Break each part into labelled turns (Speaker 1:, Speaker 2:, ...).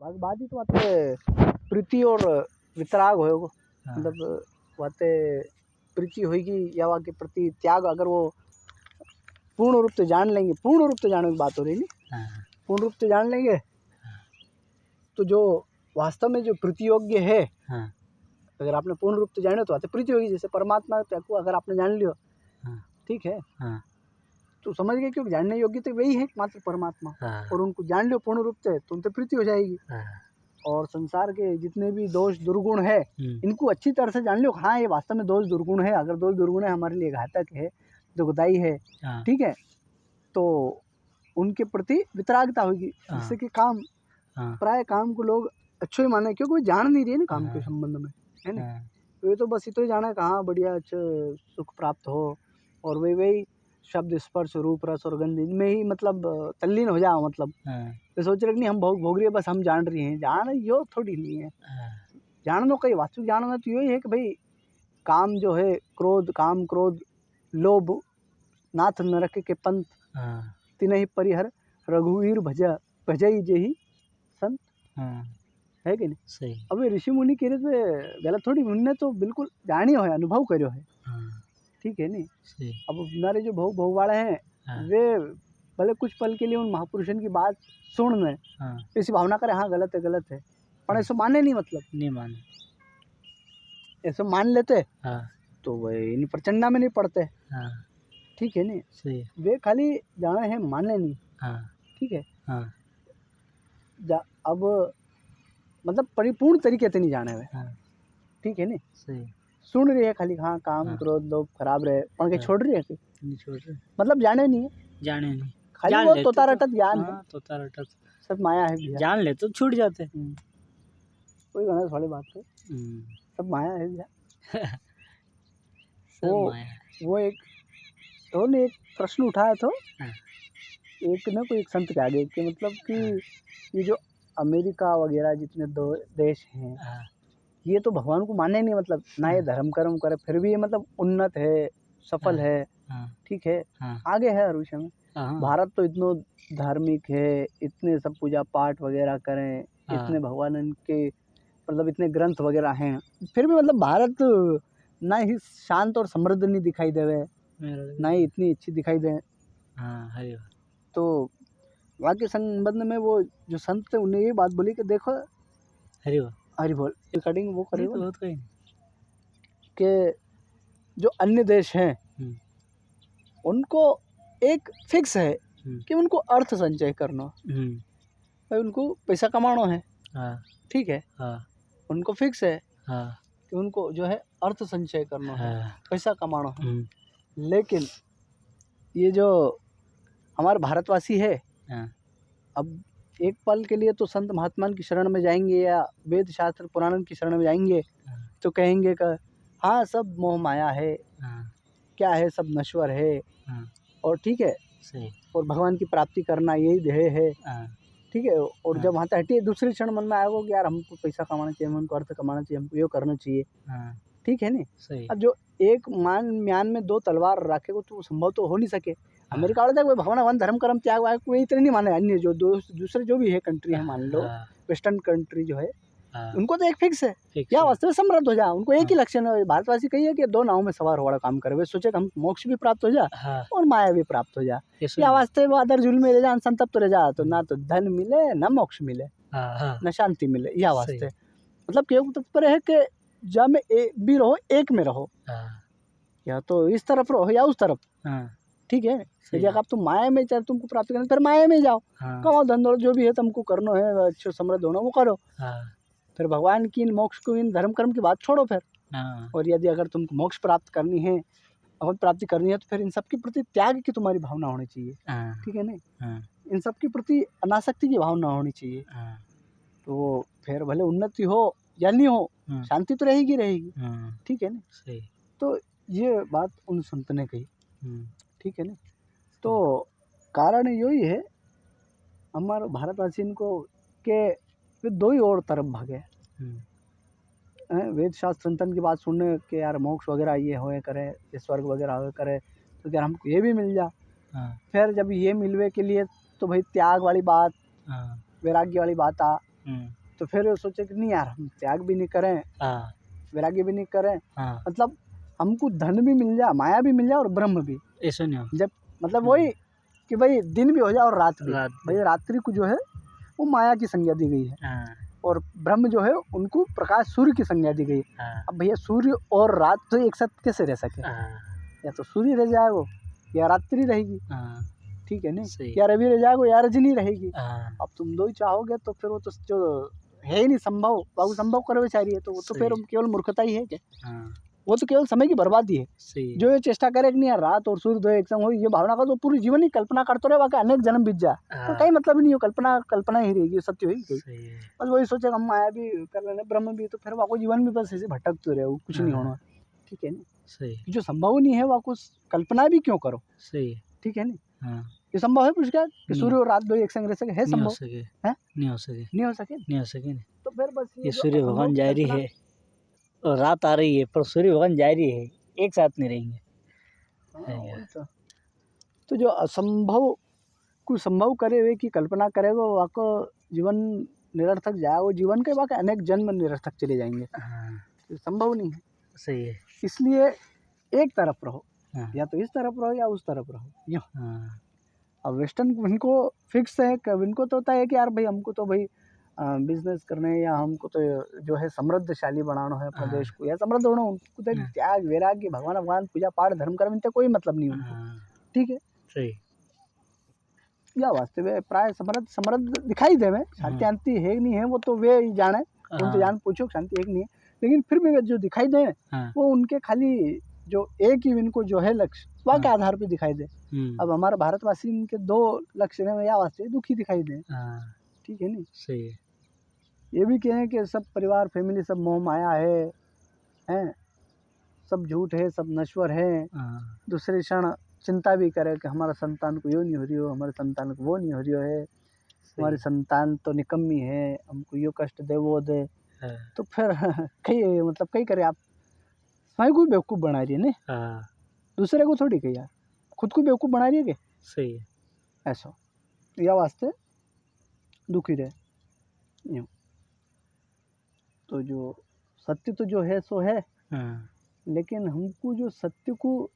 Speaker 1: बाकी तो बातें प्रीति और वितराग होएगो।
Speaker 2: हाँ।
Speaker 1: मतलब बातें प्रीति होगी या वहाँ के प्रति त्याग अगर वो पूर्ण रूप से जान लेंगे, पूर्ण रूप से जानने की बात हो रही नहीं,
Speaker 2: हाँ।
Speaker 1: पूर्ण रूप से जान लेंगे तो जो वास्तव में जो प्रीति योग्य है,
Speaker 2: हाँ।
Speaker 1: अगर आपने पूर्ण रूप से जाने तो बातें प्रीति होगी। जैसे परमात्मा को अगर आपने जान लियो,
Speaker 2: हाँ।
Speaker 1: ठीक है,
Speaker 2: हाँ।
Speaker 1: तो समझ गए क्योंकि जानने योग्य तो वही है मात्र परमात्मा।
Speaker 2: हाँ।
Speaker 1: और उनको जान लियो पूर्ण रूप से तो उनसे प्रीति हो जाएगी।
Speaker 2: हाँ।
Speaker 1: और संसार के जितने भी दोष दुर्गुण है इनको अच्छी तरह से जान लो। हाँ, ये वास्तव में दोष दुर्गुण है, अगर दोष दुर्गुण है हमारे लिए घातक है, दुखदाई है, ठीक है, तो उनके प्रति वितरागता होगी। जिससे कि काम, प्राय काम को लोग अच्छे ही माने, क्योंकि वो जान नहीं रहे ना काम के संबंध में, है ना। वे तो बस इतना ही जाना है कहाँ बढ़िया अच्छा सुख प्राप्त हो, और वही शब्द स्पर्श रूप रस और गंध इनमें ही मतलब तल्लीन हो जाओ। मतलब तो सोच रहे नहीं हम भोग रही है, बस हम जान रही हैं। जान यो थोड़ी नहीं है। जानना कहीं वास्तविक जानना तो यही है कि भाई काम जो है, क्रोध, काम क्रोध लोभ नाथ नरक के पंथ तिनहि परिहर रघुवीर भजई जेहि संत, है कि नहीं।
Speaker 2: सही।
Speaker 1: अब ये ऋषि मुनि कह रहे थे गलत थोड़ी, उनने तो बिल्कुल जानी हो है, अनुभव करो है, ठीक है नहीं। अब हमारे जो भोग वाले हैं वे भले कुछ पल के लिए उन महापुरुषों की बात सुन में ऐसी भावना करे हाँ गलत है, पर ऐसा माने नहीं, मतलब
Speaker 2: नहीं माने,
Speaker 1: ऐसा मान लेते तो वह इन प्रचंडा में नहीं पड़ते, ठीक है नहीं।
Speaker 2: सही।
Speaker 1: वे खाली जाने हैं, माने नहीं, ठीक है। अब मतलब परिपूर्ण तरीके से नहीं जाने हुए, ठीक है नहीं।
Speaker 2: सही।
Speaker 1: सुन रही है खाली हाँ काम क्रोध लोग खराब रहे, पर के छोड़ रही है कि
Speaker 2: नहीं छोड़ रहे,
Speaker 1: मतलब जाने नहीं है,
Speaker 2: जाने नहीं,
Speaker 1: खाली वो तोता रटत ज्ञान है,
Speaker 2: तोता रटत
Speaker 1: सब माया है भैया।
Speaker 2: जान ले तो छूट जाते।
Speaker 1: कोई गलत वाली बात है, सब माया है भैया। वो एक तो ने एक प्रश्न उठाया था एक ना कोई एक संत के आगे कि मतलब कि ये जो अमेरिका वगैरह जितने देश हैं ये तो भगवान को माने नहीं, मतलब ना ये धर्म कर्म करे, फिर भी ये मतलब उन्नत है, सफल है, ठीक है, आगे है हर विषय में। भारत तो इतना धार्मिक है, इतने सब पूजा पाठ वगैरह करें, इतने भगवान के मतलब इतने ग्रंथ वगैरह हैं, फिर भी मतलब भारत ना ही शांत और समृद्ध नहीं दिखाई देवे, ना ही इतनी अच्छी दिखाई दे। तो वहाँ के संबंध में वो जो संत थे उन्हें ये बात बोली कि देखो हरि बोल रिकॉर्डिंग वो करेगा कि जो अन्य देश हैं उनको एक फिक्स है कि उनको अर्थ संचय करना, भाई उनको पैसा कमाना है, ठीक है, उनको फिक्स है कि उनको जो है अर्थ संचय करना है, पैसा कमाना है। लेकिन ये जो हमारे भारतवासी है, अब एक पल के लिए तो संत महात्मा की शरण में जाएंगे या वेद शास्त्र पुराण की शरण में जाएंगे तो कहेंगे कि हाँ सब मोह माया है, क्या है सब नश्वर है, और ठीक है, और भगवान की प्राप्ति करना यही ध्येय है, ठीक है। और जब वहाँ से हटिए दूसरे क्षण मन में आएगा कि यार हमको पैसा कमाना चाहिए, हमको अर्थ कमाना चाहिए, हमको ये करना चाहिए, ठीक है नहीं। अब जो एक म्यान में दो तलवार रखेगा तो संभव तो हो नहीं सके। अमेरिका वाले तक भगवान धर्म कर्म त्याग वाग कोई इतने नहीं माने। अन्य जो दूसरे जो भी है कंट्री है, मान लो वेस्टर्न कंट्री जो है, उनको तो एक फिक्स है या वास्तव में समृद्ध हो जाए, उनको एक ही लक्षण है। भारतवासी कही है कि दो नाव में सवार हो वाला काम करे, वे सोचे कि हम मोक्ष भी प्राप्त हो जाए और माया भी प्राप्त हो जाए, या वास्तव अदर जुल में रह जा, संतप्त रह जा, तो ना तो धन मिले ना मोक्ष मिले ना शांति मिले, या वास्ते मतलब केवल तत्पर है कि जब में भी रहो, एक में रहो, या तो इस तरफ रहो या उस तरफ, ठीक है। अगर आप तुम माया में चाहे तुमको प्राप्त करना फिर माया में जाओ, कमाओ धन दौलत जो भी है तुमको करना है, अच्छे समृद्ध होना वो करो, फिर भगवान की इन मोक्ष को इन धर्म कर्म की बात छोड़ो फिर। और यदि अगर तुमको मोक्ष प्राप्त करनी है, भगवत प्राप्ति करनी है, तो फिर इन सब के प्रति त्याग की तुम्हारी भावना होनी चाहिए, ठीक है नहीं। इन सब के प्रति अनासक्ति की भावना होनी चाहिए, तो फिर भले उन्नति हो या नहीं हो, शांति तो रहेगी, ठीक है ना। तो ये बात उन संत ने कही, ठीक है ना। तो कारण यही है हमारे भारतवासी को के वे दो ही और तरफ भागे, वेद शास्त्र संतन की बात सुनने के यार मोक्ष वगैरह ये होए करे, ये स्वर्ग वगैरह होए करे, तो यार हमको ये भी मिल जा। फिर जब ये मिलवे के लिए तो भाई त्याग वाली बात, वैराग्य वाली बात आ, तो फिर सोचे कि नहीं यार, हम त्याग भी नहीं करें, वैराग्य भी नहीं करें, मतलब हमको धन भी मिल जाए, माया भी मिल जाए और ब्रह्म भी।
Speaker 2: ऐसा नहीं हो,
Speaker 1: जब मतलब वही कि भाई दिन भी हो जाए और रात भी। भाई रात्रि को जो है वो माया की संज्ञा दी गई है, और ब्रह्म जो है उनको प्रकाश सूर्य की संज्ञा दी गई है। अब भैया सूर्य और रात तो एक साथ कैसे रह सके? या तो सूर्य रह जाए वो, या रात्रि रहेगी, ठीक है नहीं, या रवि रह जाएगा या रजनी रहेगी। अब तुम दो ही चाहोगे तो फिर वो तो जो है ही नहीं संभव, बाबू संभव करो बेचारी है, तो वो तो फिर केवल मूर्खता ही है क्या? वो तो केवल समय की बर्बादी है। जो ये चेष्टा करे कि नहीं यार रात और सूर्य दो एक संग हो, ये भावना का तो पूरी जीवन ही कल्पना करते रहे, बाकी अनेक जन्म बीत जाए तो कहीं मतलब ही नहीं हो, कल्पना ही रहेगी, सत्य होगी। बस वही सोचे हम माया भी कर लेना, ब्रह्म भी, तो फिर वाको जीवन भी बस ऐसे भटकते रहे, कुछ नहीं होना, ठीक है ना। जो संभव नहीं है वाको कल्पना भी क्यों करो, ठीक है ना। ये संभव है कुछ क्या कि सूर्य और रात दो एक संग रह सके? है संभव? है नहीं हो सके। तो फिर बस ये
Speaker 2: सूर्य भगवान जारी है और रात आ रही है, पर सूर्य भगवान जारी है, एक साथ नहीं रहेंगे।
Speaker 1: तो जो असंभव को संभव करे हुए की कल्पना करेगा, वाको जीवन निरर्थक जाए, वो जीवन के वाके अनेक जन्म निरर्थक चले जाएंगे। तो संभव नहीं है।
Speaker 2: सही है।
Speaker 1: इसलिए एक तरफ रहो, या तो इस तरफ रहो या उस तरफ रहो, यूँ। अब वेस्टर्न इनको फिक्स है, कब इनको तो होता है कि यार भाई हमको तो भाई बिजनेस करने है, या हमको तो जो है समृद्धशाली बनाना है अपने देश को, या समृद्ध होना, उनको तो त्याग वैराग्य भगवान पूजा पाठ धर्म कर्म इनसे कोई मतलब नहीं उनको, ठीक है
Speaker 2: सही।
Speaker 1: या वास्तव में प्राय समृद्ध दिखाई दे में, शांति है नहीं है वो तो वे ही जाने, उनसे जान पूछो शांति है नहीं है, लेकिन फिर भी वे जो दिखाई दे वो उनके खाली जो एक ही इनको जो है लक्ष्य वह के आधार पे दिखाई दे। अब हमारे भारतवासी इनके दो लक्ष्य में या वास्तव दुखी दिखाई दे, ठीक है नहीं।
Speaker 2: सही है।
Speaker 1: ये भी कहें कि सब परिवार फैमिली सब मोह माया है, सब झूठ है, सब नश्वर है। दूसरे क्षण चिंता भी करे कि हमारा संतान को यो नहीं हो रही हो, हमारे संतान को वो नहीं हो रही हो है, हमारी संतान तो निकम्मी है, हमको यो कष्ट दे वो दे। तो फिर कई मतलब कई करे आप स्वयं को बेवकूफ़ बना रही है ना, दूसरे को थोड़ी कही यार, खुद को बेवकूफ़ बना रही है क्या?
Speaker 2: सही है।
Speaker 1: ऐसा या वास्ते दुखी रहे यूँ। तो जो सत्य तो जो है सो है, लेकिन हमको जो सत्य को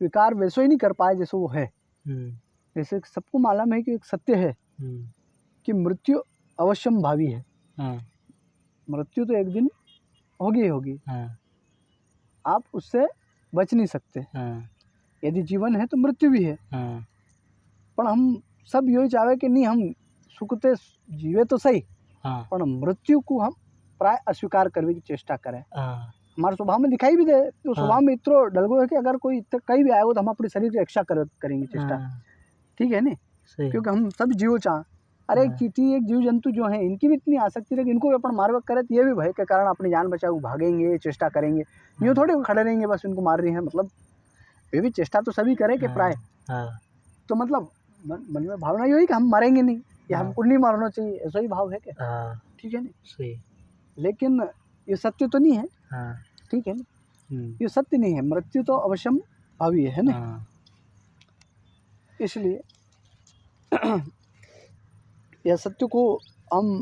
Speaker 1: स्वीकार वैसे ही नहीं कर पाए जैसे वो है। जैसे सबको मालूम है कि एक सत्य है कि मृत्यु अवश्यम भावी है, मृत्यु तो एक दिन होगी, आप उससे बच नहीं सकते। यदि जीवन है तो मृत्यु भी है, पर हम सब यही चाहे कि नहीं हम सुखते जीवे तो सही, पर मृत्यु को हम प्राय अस्वीकार करने की चेष्टा करें। हमारे स्वभाव में दिखाई भी दे, तो स्वभाव में इतना डलगो है कि अगर कोई कहीं भी आएगा तो हम अपने शरीर की रक्षा करेंगे चेष्टा, ठीक है नहीं, क्योंकि हम सब जीव चाह। अरे एक चींटी एक जीव जंतु जो है इनकी भी इतनी आसक्ति रहे कि इनको भी अपन मारवक करे, तो ये भी भय के कारण अपनी जान बचाओ भागेंगे, चेष्टा करेंगे, यूँ थोड़े खड़े रहेंगे बस इनको मार रही हैं, मतलब ये भी चेष्टा तो सभी करें कि प्राय। तो मतलब मन में भावना यही कि हम मरेंगे नहीं, या हमको नहीं मारना चाहिए, ऐसा ही भाव है क्या? ठीक है नहीं, लेकिन ये सत्य तो नहीं है, ठीक है ना, ये सत्य नहीं है, मृत्यु तो अवश्यम भावी है ना। इसलिए यह सत्य को हम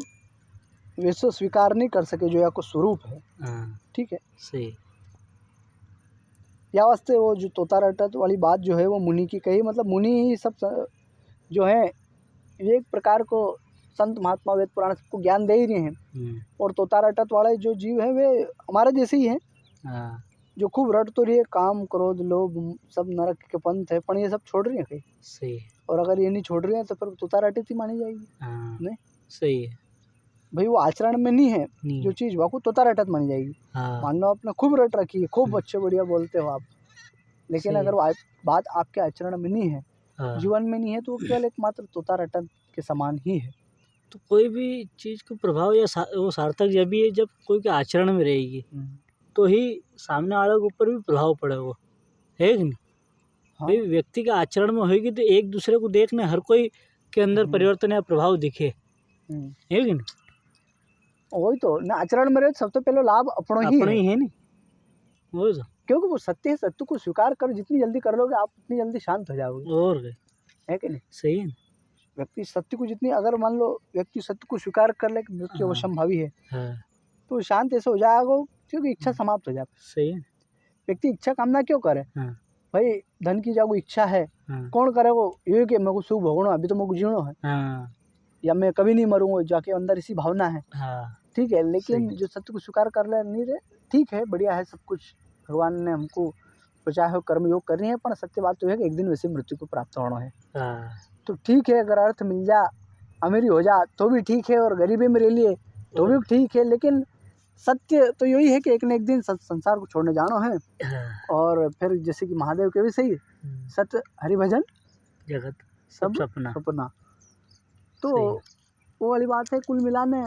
Speaker 1: वैसे स्वीकार नहीं कर सके जो या को स्वरूप है, ठीक है
Speaker 2: सही।
Speaker 1: या वास्ते वो जो तोता रटत वाली बात जो है वो मुनि की कही, मतलब मुनि ही सब जो है एक प्रकार को संत महात्मा वेद पुराण सबको ज्ञान दे ही रहे हैं, और तोता रटत वाले जो जीव हैं वे हमारे जैसे ही हैं, जो खूब रट तो रही है, काम क्रोध लोभ सब नरक के पंथ है, पर ये सब छोड़ रही है कहीं।
Speaker 2: सही। और
Speaker 1: अगर ये नहीं छोड़ रही है तो फिर तोता रटित ही मानी जाएगी। नहीं
Speaker 2: सही है
Speaker 1: भाई, वो आचरण में नहीं है जो चीज़ वो तोता रटत मानी जाएगी। मान लो आपने खूब रट रखी है, खूब अच्छे बढ़िया बोलते हो आप, लेकिन अगर वो बात आपके आचरण में नहीं है, जीवन में नहीं है, तो वो केवल एकमात्र तोता रटत के समान ही है।
Speaker 2: तो कोई भी चीज़ को प्रभाव या वो सार्थक जब भी है जब कोई के आचरण में रहेगी, तो ही सामने वाले के ऊपर भी प्रभाव पड़े, वो है कि नहीं। भाई व्यक्ति के आचरण में होगी तो एक दूसरे को देखने हर कोई के अंदर परिवर्तन या प्रभाव दिखे, है कि नहीं।
Speaker 1: वही तो ना, आचरण में रहे सबसे पहले लाभ अपना ही है नहीं,
Speaker 2: वही तो,
Speaker 1: क्योंकि वो सत्य है, सत्य को स्वीकार करो, जितनी जल्दी कर लोगे आप उतनी जल्दी शांत हो जाओगे,
Speaker 2: और
Speaker 1: है कि नहीं।
Speaker 2: सही है।
Speaker 1: व्यक्ति सत्य को जितनी, अगर मान लो व्यक्ति सत्य को स्वीकार कर ले कि मृत्यु
Speaker 2: हाँ।
Speaker 1: अवश्यंभावी है,
Speaker 2: हाँ,
Speaker 1: तो शांत ऐसे हो जाएगा क्योंकि इच्छा समाप्त हो जाती है।
Speaker 2: सही है।
Speaker 1: व्यक्ति इच्छा कामना क्यों करे?
Speaker 2: हाँ,
Speaker 1: भाई धन की जागो इच्छा है,
Speaker 2: हाँ,
Speaker 1: कौन करे वो? ये कि मेरे को सुख भोगना, अभी तो मेरे को जीना है,
Speaker 2: हाँ,
Speaker 1: या मैं कभी नहीं मरूंगा, जाके अंदर इसी भावना है।
Speaker 2: हाँ,
Speaker 1: ठीक है, लेकिन
Speaker 2: सही।
Speaker 1: जो सत्य को स्वीकार कर ले नहीं रहे, ठीक है, बढ़िया है सब कुछ, भगवान ने हमको सोचा है, कर्म योग करनी है, पर सत्य बात तो है कि एक दिन वैसे मृत्यु को प्राप्त होना है।
Speaker 2: हाँ,
Speaker 1: तो ठीक है, अगर अर्थ मिल जा, अमीरी हो जा तो भी ठीक है, और गरीबी मेरे लिए तो भी ठीक है, लेकिन सत्य तो यही है कि एक न एक दिन संसार को छोड़ने जाना है।
Speaker 2: हाँ,
Speaker 1: और फिर जैसे कि महादेव के भी सही, सत्य हरिभजन
Speaker 2: जगत
Speaker 1: सब
Speaker 2: सब सपना।
Speaker 1: सपना। तो
Speaker 2: सही।
Speaker 1: वो वाली बात है, कुल मिलाने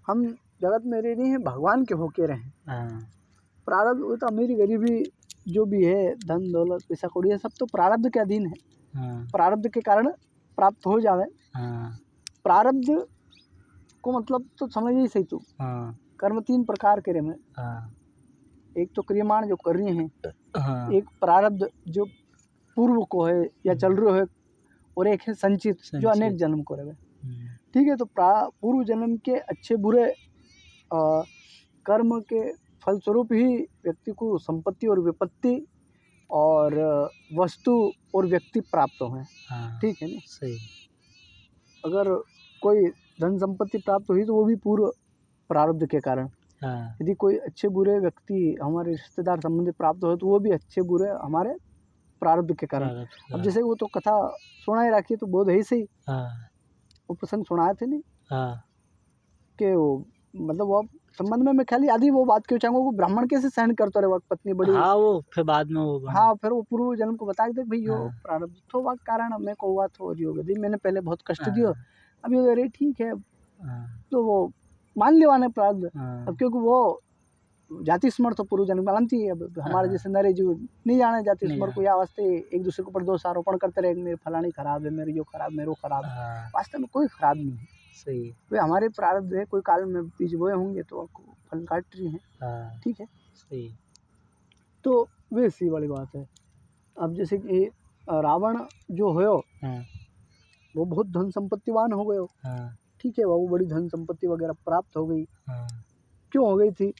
Speaker 1: हम जगत में रह नहीं है, भगवान के होके रहे।
Speaker 2: हाँ,
Speaker 1: प्रारब्ध, वो तो अमीरी गरीबी जो भी है, धन दौलत पैसा कौड़ी है, सब तो प्रारब्ध के अधीन है।
Speaker 2: हाँ,
Speaker 1: प्रारब्ध के कारण प्राप्त हो जावे।
Speaker 2: हाँ,
Speaker 1: प्रारब्ध को मतलब तो समझ ही सही तू,
Speaker 2: हाँ,
Speaker 1: कर्म 3 प्रकार के में।
Speaker 2: हाँ,
Speaker 1: एक तो क्रियमाण जो कर रहे हैं,
Speaker 2: हाँ,
Speaker 1: एक प्रारब्ध जो पूर्व को है या चल रहे है, और एक है संचित जो अनेक
Speaker 2: संचित।
Speaker 1: जन्म को रहे। ठीक है, तो पूर्व जन्म के अच्छे बुरे कर्म के फलस्वरूप ही व्यक्ति को संपत्ति और विपत्ति और वस्तु और व्यक्ति प्राप्त हुए।
Speaker 2: हाँ,
Speaker 1: ठीक है ना?
Speaker 2: सही।
Speaker 1: अगर कोई धन संपत्ति प्राप्त हुई तो वो भी पूर्व प्रारब्ध के कारण।
Speaker 2: हाँ,
Speaker 1: यदि कोई अच्छे बुरे व्यक्ति हमारे रिश्तेदार संबंधी प्राप्त हो तो वो भी अच्छे बुरे हमारे प्रारब्ध के कारण।
Speaker 2: प्रारब्ध।
Speaker 1: अब जैसे वो तो कथा सुना ही रखी, तो बोध है ही सही,
Speaker 2: हाँ,
Speaker 1: वो प्रसंग सुनाए थे नहीं
Speaker 2: हाँ,
Speaker 1: कि वो मतलब वो संबंध में मैं खाली आधी वो बात क्यों चाहूँगा, वो ब्राह्मण कैसे सहन करते रहे, वक्त पत्नी बड़ी।
Speaker 2: हाँ, वो फिर बाद में वो बना।
Speaker 1: हाँ, फिर वो पूर्व जन्म को बता के भाई यो
Speaker 2: हाँ,
Speaker 1: प्रारब्ध तो वक्त कारण मैं को हुआ तो योग दी, मैंने पहले बहुत कष्ट
Speaker 2: हाँ,
Speaker 1: दियो, अब ये अरे ठीक है,
Speaker 2: हाँ,
Speaker 1: तो वो मान लिया ने प्रारब्ध।
Speaker 2: हाँ,
Speaker 1: अब क्योंकि वो जाति स्मर तो पूर्व जन्म मानती है। अब हमारे
Speaker 2: हाँ,
Speaker 1: जैसे नरे जो नहीं जाने जाति
Speaker 2: नहीं
Speaker 1: स्मर को, या वास्ते एक दूसरे के ऊपर दोष आरोपण करते रहे, मेरे फलानी खराब है, मेरे यो खराब, मेरे वो खराब।
Speaker 2: हाँ,
Speaker 1: वास्तव में कोई खराब नहीं है,
Speaker 2: सही।
Speaker 1: वे हमारे प्रारब्ध है, कोई काल में बीज बोए होंगे तो आपको फल काट रही हैं।
Speaker 2: हाँ,
Speaker 1: ठीक है,
Speaker 2: सही।
Speaker 1: तो वे सी वाली बात है। अब जैसे कि रावण जो हो,
Speaker 2: हाँ,
Speaker 1: वो बहुत धन संपत्तिवान हो गए।
Speaker 2: हाँ,
Speaker 1: ठीक है, वो बड़ी धन संपत्ति वगैरह प्राप्त हो गई।
Speaker 2: हाँ,
Speaker 1: क्यों हो गई थी?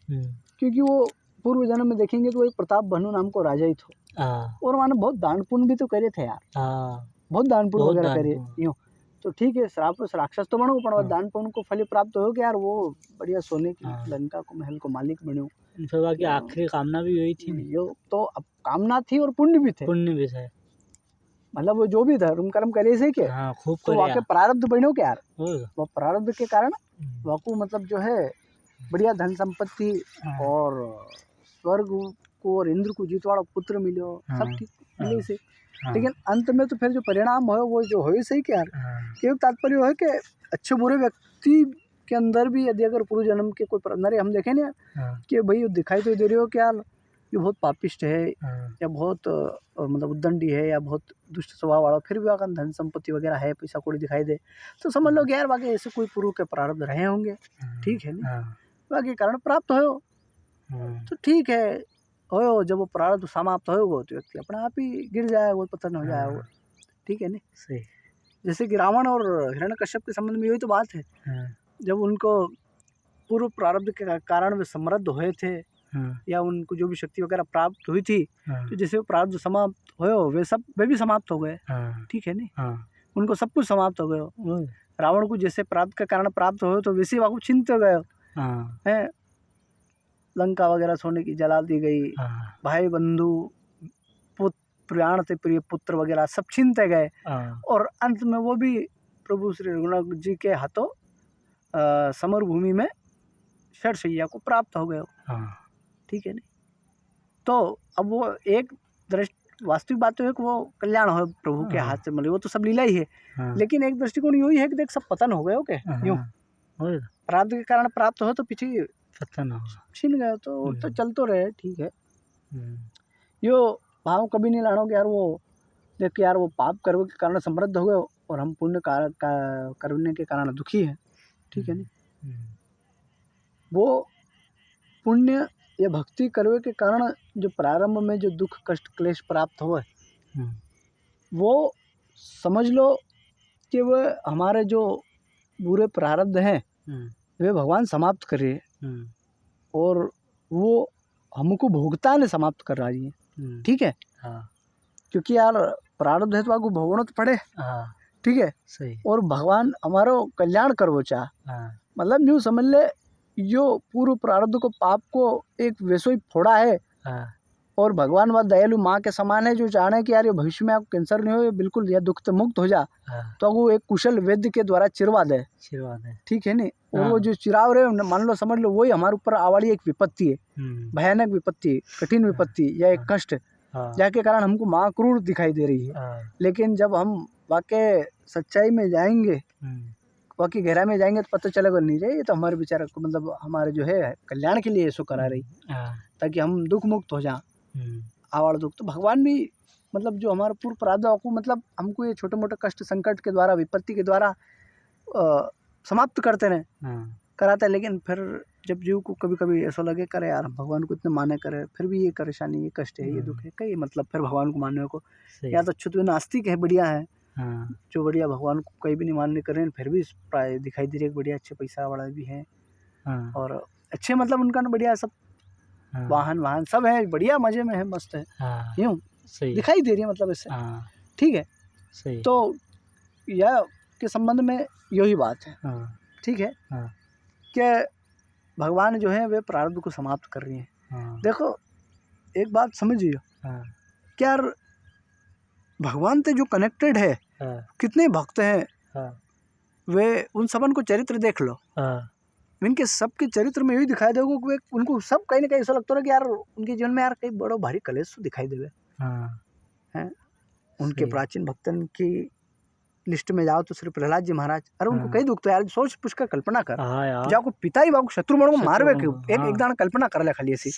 Speaker 1: क्योंकि वो पूर्व जन्म में देखेंगे तो एक प्रताप भानु नाम को राजा ही था,
Speaker 2: हाँ,
Speaker 1: और माने बहुत दान पुण्य भी तो करे थे यार,
Speaker 2: हाँ,
Speaker 1: बहुत दान पुण्य
Speaker 2: बहुत
Speaker 1: वगैरह
Speaker 2: दान
Speaker 1: करे
Speaker 2: पुण्य।
Speaker 1: यूँ। तो ठीक है, श्राप राक्षस तो बनो, पर
Speaker 2: हाँ।
Speaker 1: दान पुण्य को फल प्राप्त हो कि यार वो बढ़िया सोने की
Speaker 2: हाँ।
Speaker 1: लंका को महल को मालिक बनो।
Speaker 2: फिर बाकी आखिरी कामना भी वही थी ना,
Speaker 1: यो तो अब कामना थी और पुण्य भी थे,
Speaker 2: पुण्य भी था।
Speaker 1: मतलब वो जो भी धर्म कर्म करे से के,
Speaker 2: हाँ, खूब
Speaker 1: तो
Speaker 2: करे
Speaker 1: वाके
Speaker 2: यार।
Speaker 1: प्रारब्ध बनो के यार,
Speaker 2: होगा।
Speaker 1: वो प्रारब्ध के कारण
Speaker 2: हम्म।
Speaker 1: वाकू मतलब जो है बढ़िया धन संपत्ति
Speaker 2: हाँ,
Speaker 1: और स्वर्ग को और इंद्र को जीतवाड़ा पुत्र मिलो, सब
Speaker 2: हाँ,
Speaker 1: ठीक मिले से।
Speaker 2: हाँ,
Speaker 1: लेकिन अंत में तो फिर जो परिणाम हो वो जो हो ही सही क्या यार।
Speaker 2: हाँ,
Speaker 1: केवल तात्पर्य है कि अच्छे बुरे व्यक्ति के अंदर भी यदि अगर पूर्व जन्म के कोई नरे हम देखें ना
Speaker 2: हाँ,
Speaker 1: कि भाई ये दिखाई तो दे रहे हो कि यार ये बहुत पापिष्ट है,
Speaker 2: हाँ,
Speaker 1: या बहुत मतलब उद्दंडी है, या बहुत दुष्ट स्वभाव वाला, फिर भी अगर धन संपत्ति वगैरह है, पैसा कौड़ी दिखाई दे, तो समझ लो कि यार बाकी ऐसे कोई पूर्व के प्रारब्ध रहे होंगे। ठीक है ना,
Speaker 2: हाँ,
Speaker 1: बाकी कारण प्राप्त हो
Speaker 2: हाँ,
Speaker 1: तो ठीक है, हो जब वो प्रारब्ध समाप्त होगा तो व्यक्ति अपने आप ही गिर जाएगा, पतन हो जाएगा। ठीक है ना,
Speaker 2: सही।
Speaker 1: जैसे कि रावण और हिरण्यकश्यप के संबंध में यही तो बात है।
Speaker 2: हाँ,
Speaker 1: जब उनको पूर्व प्रारब्ध के कारण वे समृद्ध हुए थे,
Speaker 2: हाँ,
Speaker 1: या उनको जो भी शक्ति वगैरह प्राप्त हुई थी,
Speaker 2: हाँ,
Speaker 1: तो जैसे वो प्रारब्ध समाप्त हो वे भी समाप्त हो गए।
Speaker 2: हाँ,
Speaker 1: ठीक है ना,
Speaker 2: हाँ,
Speaker 1: उनको सब कुछ समाप्त हो गए।
Speaker 2: होगा।
Speaker 1: रावण को जैसे प्राप्त के कारण प्राप्त हो तो वैसे वाकु छिनते गए
Speaker 2: हाँ,
Speaker 1: हैं, लंका वगैरह सोने की जला दी गई,
Speaker 2: हाँ,
Speaker 1: भाई बंधु प्राण से प्रिय पुत्र वगैरह सब छीनते गए,
Speaker 2: हाँ,
Speaker 1: और अंत में वो भी प्रभु श्री रघुनाथ जी के हाथों समर भूमि में शरशैया को प्राप्त हो गए।
Speaker 2: हाँ,
Speaker 1: ठीक है ना, तो अब वो एक वास्तविक बात तो है कि वो कल्याण हो प्रभु के हाथ से मिले, वो तो सब लीला ही है।
Speaker 2: हाँ,
Speaker 1: लेकिन एक दृष्टिकोण यही है कि देख सब पतन हो गए हो के यूँ,
Speaker 2: होगा।
Speaker 1: प्रारब्ध के कारण प्राप्त हो तो पीछे
Speaker 2: पता ना होगा।
Speaker 1: छीन गए, तो चलते रहे। ठीक है,
Speaker 2: हम्म।
Speaker 1: यो भाव कभी नहीं लानो कि यार वो देख के यार वो पाप करने के कारण समृद्ध हो गए और हम पुण्य करने के कारण दुखी है। ठीक है ना, वो पुण्य या भक्ति करने के कारण जो प्रारंभ में जो दुख कष्ट क्लेश प्राप्त हुए, वो समझ लो कि वह हमारे जो बुरे प्रारब्ध हैं वे भगवान समाप्त कर रहे हैं और वो हमको भोगताने समाप्त कर रही है। ठीक है।
Speaker 2: हाँ
Speaker 1: क्योंकि यार प्रारब्ध है तो आपको भोगना तो पड़े।
Speaker 2: हाँ
Speaker 1: ठीक है।
Speaker 2: सही।
Speaker 1: और भगवान हमारा कल्याण कर वो चाह।
Speaker 2: हाँ
Speaker 1: मतलब यूँ समझ ले, जो पूर्व प्रारब्ध को पाप को एक वैसो ही फोड़ा है।
Speaker 2: हाँ
Speaker 1: और भगवान वह दयालु माँ के समान है जो चाहे कि यार ये भविष्य में आपको कैंसर नहीं हो, ये बिल्कुल यह दुख से मुक्त हो जा।
Speaker 2: हाँ
Speaker 1: तो वो एक कुशल वैद्य के द्वारा चिरवा दे। ठीक है नहीं। और
Speaker 2: हाँ।
Speaker 1: वो जो चिराव रहे मान लो समझ लो वही हमारे ऊपर आवाड़ी एक विपत्ति है, भयानक विपत्ति, कठिन विपत्ति या एक कष्ट, जाके कारण हमको माँ क्रूर दिखाई दे रही है। लेकिन जब हम वाकई सच्चाई में जाएंगे, बाकी गहराई में जाएंगे तो पता चलेगा नहीं रहे ये तो हमारे विचार को मतलब हमारे जो है कल्याण के लिए ऐसा करा रही, ताकि हम दुख मुक्त हो जाएं। आवाड़ दुख तो भगवान भी मतलब जो हमारे पूर्व प्रारब्ध को मतलब हमको ये छोटे मोटे कष्ट संकट के द्वारा विपत्ति के द्वारा समाप्त करते रहे, कराते हैं। लेकिन फिर जब जीव को कभी कभी ऐसा लगे करे यार भगवान को इतने माने करे फिर भी ये परेशानी, ये कष्ट है, ये दुख है, कई मतलब फिर भगवान को मानने को या तो अच्छे तो नास्तिक है बढ़िया है, जो बढ़िया भगवान को कहीं भी नहीं मानने करें फिर भी प्राय दिखाई दे रही है बढ़िया अच्छे पैसा वाला भी है और अच्छे मतलब उनका ना बढ़िया सब वाहन सब है, बढ़िया मजे में है, मस्त है, यूँ दिखाई दे रही है मतलब इससे। ठीक है।
Speaker 2: सही।
Speaker 1: तो यह के संबंध में यही बात है। ठीक है। कि भगवान जो है वे प्रारब्ध को समाप्त कर रही हैं। देखो एक बात समझिए, क्या भगवान से जो कनेक्टेड है कितने भक्त हैं, वे उन सबन को चरित्र देख लो, इनके सबके चरित्र में यही दिखाई देगा कि वे उनको सब कहीं ना कहीं ऐसा लगता है कि यार उनके जीवन में यार कहीं बड़ो भारी कलेश दिखाई देवे हैं। उनके प्राचीन भक्तन की लिस्ट में जाओ तो श्री प्रहलाद जी महाराज, अरे उनको कई दुख तो यार सोच पुछ कर कल्पना कर, जाको पिता ही बाबू शत्रु को मारवे क्यों, एक दाना कल्पना कर ले खाली ऐसी।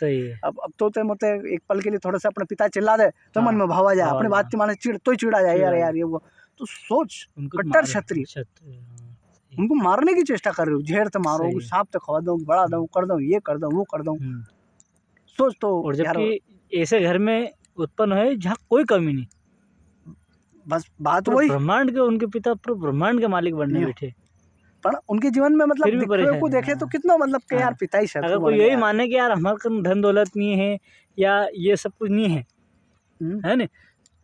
Speaker 1: अब तो मोते एक पल के लिए थोड़ा सा अपना पिता चिल्ला दे तो मन में भाव आ जाए, अपनी बात माने चिड़ा जाए यार ये वो, तो सोच कट्टर क्षत्रिय उनको मारने की चेष्टा कर रहे हो, जहर तो मारो, सांप तो खवा दो, बड़ा दो, कर दो, ये कर दो, वो कर दो, सोच तो।
Speaker 2: और जबकि ऐसे घर में उत्पन्न है जहाँ कोई कमी नहीं,
Speaker 1: बस बात वही
Speaker 2: ब्रह्मांड के उनके पिता ब्रह्मांड के मालिक बनने बैठे,
Speaker 1: पर उनके जीवन में मतलब दिखने को देखे तो कितना मतलब कि यार पिता ही शत्रु।
Speaker 2: अगर कोई यही माने कि यार हमारे धन दौलत नहीं है या ये सब कुछ नहीं है, है ना,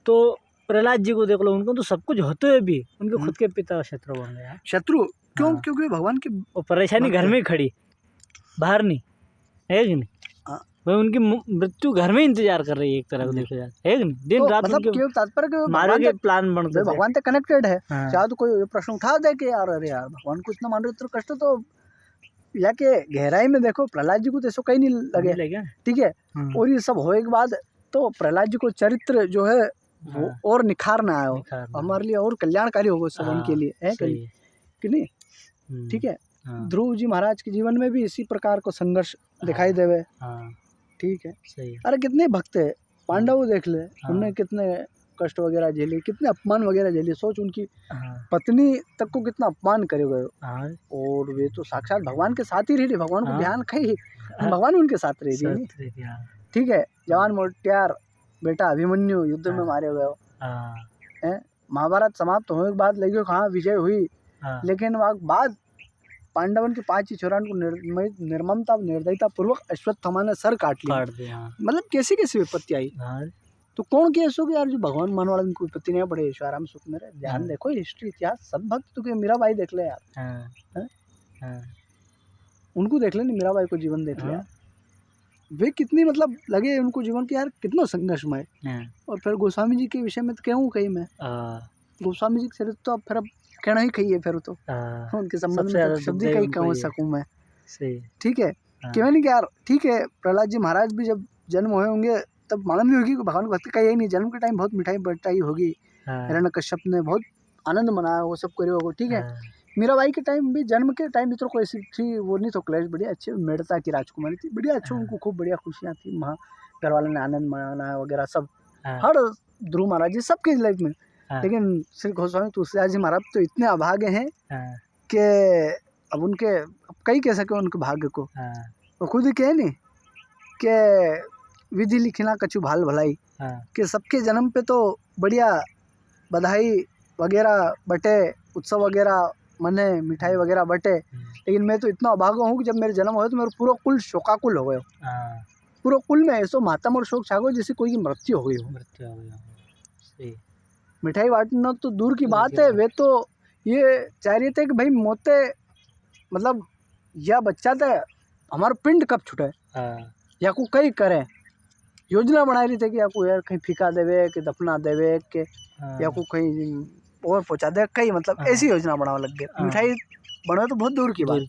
Speaker 2: तो प्रहलाद जी को देख लो, उनको तो सब कुछ होते हुए भी उनके खुद के पिता शत्रु बन गया।
Speaker 1: शत्रु क्यों? क्योंकि भगवान की
Speaker 2: परेशानी घर में खड़ी, बाहर नहीं है कि नहीं, भाई उनकी मृत्यु घर में इंतजार कर रही है एक तरह से देखा जाए, है कि नहीं, दिन
Speaker 1: तो
Speaker 2: रात
Speaker 1: मतलब तात्पर्य
Speaker 2: मारे के प्लान बनते हैं,
Speaker 1: भगवान से कनेक्टेड है। चाहे तो कोई प्रश्न उठा दे कि यार अरे यार भगवान को इतना मान रहे तो कष्ट, तो या के गहराई में देखो प्रहलाद जी को तो ऐसा कहीं नहीं लगे। ठीक है। और ये सब होने के बाद तो प्रहलाद जी को चरित्र जो है वो और निखार ना आयो, हमारे लिए और कल्याणकारी होगा सब उनके लिए, है कि नहीं। ठीक है। ध्रुव जी महाराज के जीवन में भी इसी प्रकार को संघर्ष दिखाई देवे। ठीक है। अरे कितने भक्त है, पांडव देख ले, उनने कितने कष्ट वगैरह झेले, कितने अपमान वगैरह झेले, सोच उनकी पत्नी तक को कितना अपमान करे गए, और वे तो साक्षात भगवान के साथ ही रही, भगवान को ध्यान खाई, भगवान उनके साथ रह रही। ठीक है। जवान मोटियार बेटा अभिमन्यु युद्ध में मारे गए, महाभारत समाप्त होने के बाद लगे हाँ विजय हुई, लेकिन वहाँ बाद पांडवन के 5 ही छोरान को निर्ममता निर्दयता पूर्वक अश्वत्थामा ने सर काट लिया। मतलब कैसी कैसी विपत्ति आई, तो कौन के ऐसो यार जो भगवान मान वाला उनको विपत्ति नहीं पड़े, आराम सुख में रहे। ध्यान देखो हिस्ट्री इतिहास सब भक्त तो मीरा बाई देख ले यार, उनको देख ले, मीरा बाई को जीवन देख ले, वे कितनी मतलब लगे उनको जीवन के यार कितना संघर्षमय। और फिर गोस्वामी जी के विषय में तो कहूँ कहीं मैं, गोस्वामी जी के चरित्र तो अब फिर अब कहना ही कही है, फिर तो उनके संबंध में तो शब्द ही कहीं कह सकूँ मैं। ठीक है। क्यों नहीं यार। ठीक है। प्रहलाद जी महाराज भी जब जन्म हुए होंगे तब मालूम भी होगी कि भगवान को भक्ति का यही नहीं, जन्म के टाइम बहुत मिठाई बटाई होगी, हिरण्यकश्यप ने बहुत आनंद मनाया, वो सब करे होगा। ठीक है। मीराबाई के टाइम भी जन्म के टाइम भी तो कोई ऐसी थी वो नहीं, तो क्लेश बढ़िया अच्छे मेड़ता की राजकुमारी थी, बढ़िया अच्छे, उनको खूब बढ़िया खुशियाँ थी, वहाँ घर वाले ने आनंद मनाया वगैरह सब, हर ध्रुव महाराज जी सबकी लाइफ में। लेकिन श्री गोस्वामी तुलसीदास जी महाराज तो इतने अभागे हैं कि अब उनके अब कई कह सके उनके भाग्य को, वो खुद ही कहे नहीं कि विधि लिखना कछु भाल भलाई, कि सबके जन्म पे तो बढ़िया बधाई वगैरह बटे, उत्सव वगैरह मने, मिठाई वगैरह बटे, लेकिन मैं तो इतना अभागा हूँ कि जब मेरे जन्म हुए तो मेरा पूरा कुल शोकाकुल हो गयो। पूरा कुल में ऐसो मातम और शोक छागो जैसे कोई की मृत्यु हो गई हो।
Speaker 2: सही।
Speaker 1: मिठाई बांटना तो दूर की बात है, वे तो ये चाह रहे थे कि भाई मोते मतलब या बच्चा तो हमारा पिंड कब छुटे, या को कई करे, योजना बना रही थे कि या को यार कहीं फीका देवे कि दफना देवे के, या को कहीं और पहुंचा दे, कई मतलब ऐसी योजना बनाने लग गए। मिठाई बने तो बहुत दूर की बात।